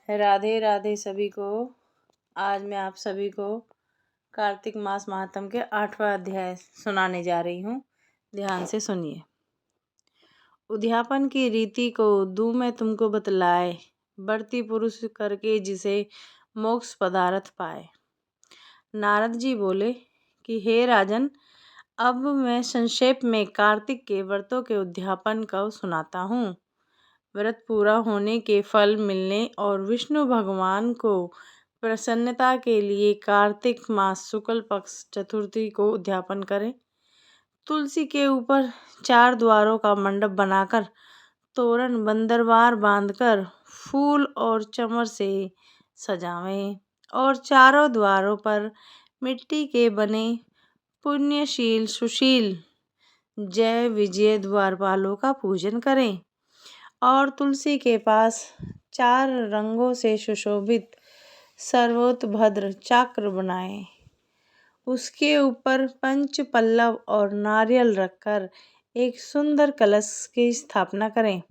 राधे राधे सभी को। आज मैं आप सभी को कार्तिक मास महात्म के 8वां अध्याय सुनाने जा रही हूँ। ध्यान से सुनिए। उद्यापन की रीति को दूँ मैं तुमको बतलाए, बढ़ती पुरुष करके जिसे मोक्ष पदार्थ पाए। नारद जी बोले कि हे राजन, अब मैं संक्षेप में कार्तिक के व्रतों के उद्यापन को सुनाता हूँ। व्रत पूरा होने के फल मिलने और विष्णु भगवान को प्रसन्नता के लिए कार्तिक मास शुक्ल पक्ष चतुर्थी को उद्यापन करें। तुलसी के ऊपर 4 द्वारों का मंडप बनाकर तोरण बंदरवार बांधकर फूल और चमर से सजावें और चारों द्वारों पर मिट्टी के बने पुण्यशील सुशील जय विजय द्वारपालों का पूजन करें और तुलसी के पास 4 रंगों से सुशोभित सर्वोतभद्र चक्र बनाएं। उसके ऊपर पंच पल्लव और नारियल रखकर एक सुंदर कलश की स्थापना करें।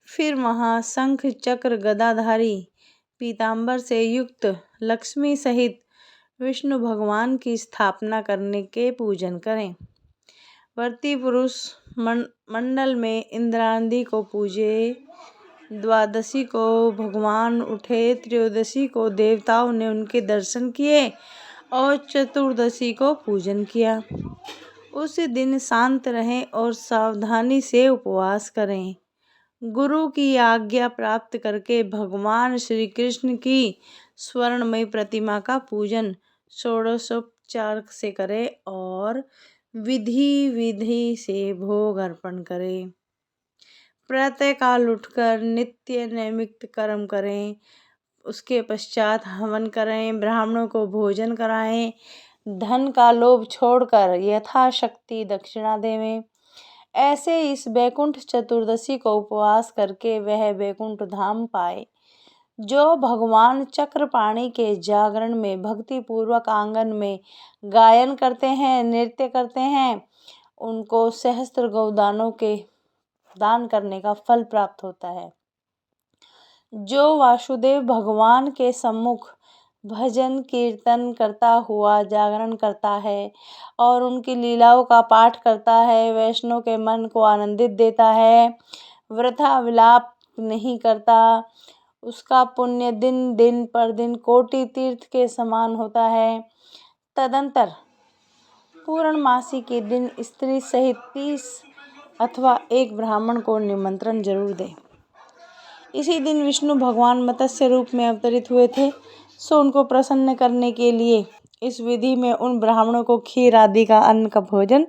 फिर वहाँ शंख चक्र गदाधारी पीतांबर से युक्त लक्ष्मी सहित विष्णु भगवान की स्थापना करने के पूजन करें। व्रती पुरुष मंडल में इंद्रादि को पूजे, द्वादशी को भगवान उठे, त्रयोदशी को देवताओं ने उनके दर्शन किए और चतुर्दशी को पूजन किया। उस दिन शांत रहें और सावधानी से उपवास करें। गुरु की आज्ञा प्राप्त करके भगवान श्री कृष्ण की स्वर्णमयी प्रतिमा का पूजन षोडशोपचार से करें और विधि से भोग अर्पण करें। प्रातः काल उठकर नित्य नैमित्त कर्म करें। उसके पश्चात हवन करें, ब्राह्मणों को भोजन कराएं, धन का लोभ छोड़कर यथाशक्ति दक्षिणा देवें। ऐसे इस वैकुंठ चतुर्दशी को उपवास करके वह वैकुंठ धाम पाए। जो भगवान चक्रपाणि के जागरण में भक्ति पूर्वक आंगन में गायन करते हैं, नृत्य करते हैं, उनको सहस्त्र गौदानों के दान करने का फल प्राप्त होता है। जो वासुदेव भगवान के सम्मुख भजन कीर्तन करता हुआ जागरण करता है और उनकी लीलाओं का पाठ करता है, वैष्णव के मन को आनंदित देता है, वृथा विलाप नहीं करता, उसका पुण्य दिन दिन पर दिन कोटि तीर्थ के समान होता है। तदंतर पूर्णमासी के दिन स्त्री सहित 30 अथवा 1 ब्राह्मण को निमंत्रण जरूर दे। इसी दिन विष्णु भगवान मत्स्य रूप में अवतरित हुए थे, सो उनको प्रसन्न करने के लिए इस विधि में उन ब्राह्मणों को खीर आदि का अन्न का भोजन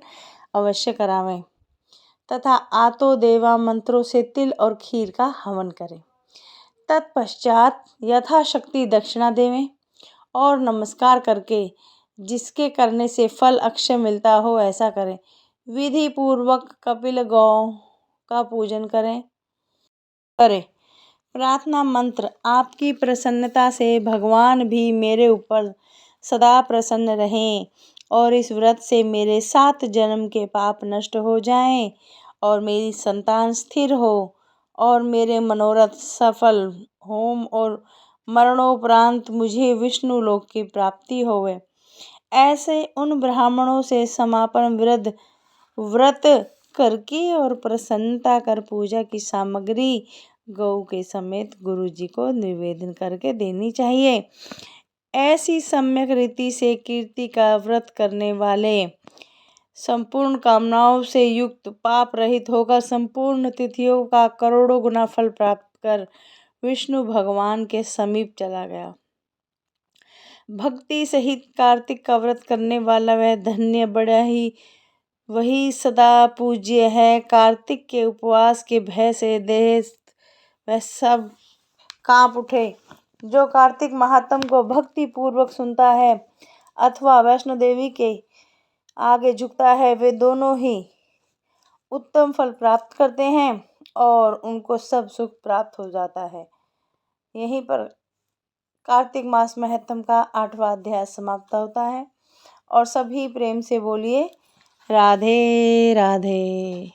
अवश्य करावें तथा आतो देवा मंत्रों से तिल और खीर का हवन करें। तत्पश्चात यथाशक्ति दक्षिणा देवें और नमस्कार करके जिसके करने से फल अक्षय मिलता हो ऐसा करें। विधि पूर्वक कपिल गौ का पूजन करें। प्रार्थना मंत्र, आपकी प्रसन्नता से भगवान भी मेरे ऊपर सदा प्रसन्न रहें और इस व्रत से मेरे 7 जन्म के पाप नष्ट हो जाएं और मेरी संतान स्थिर हो और मेरे मनोरथ सफल हों और मरणोपरांत मुझे विष्णु लोक की प्राप्ति होवे। ऐसे उन ब्राह्मणों से समापन व्रत करके और प्रसन्नता कर पूजा की सामग्री गौ के समेत गुरु जी को निवेदन करके देनी चाहिए। ऐसी सम्यक रीति से कीर्ति का व्रत करने वाले संपूर्ण कामनाओं से युक्त पाप रहित होकर संपूर्ण तिथियों का करोड़ों गुना फल प्राप्त कर विष्णु भगवान के समीप चला गया। भक्ति सहित कार्तिक का व्रत करने वाला वह धन्य बड़ा ही वही सदा पूज्य है। कार्तिक के उपवास के भय से देह वह सब कांप उठे। जो कार्तिक महात्म को भक्ति पूर्वक सुनता है अथवा वैष्णो देवी के आगे झुकता है, वे दोनों ही उत्तम फल प्राप्त करते हैं और उनको सब सुख प्राप्त हो जाता है। यहीं पर कार्तिक मास महात्म का 8वां अध्याय समाप्त होता है और सभी प्रेम से बोलिए राधे राधे।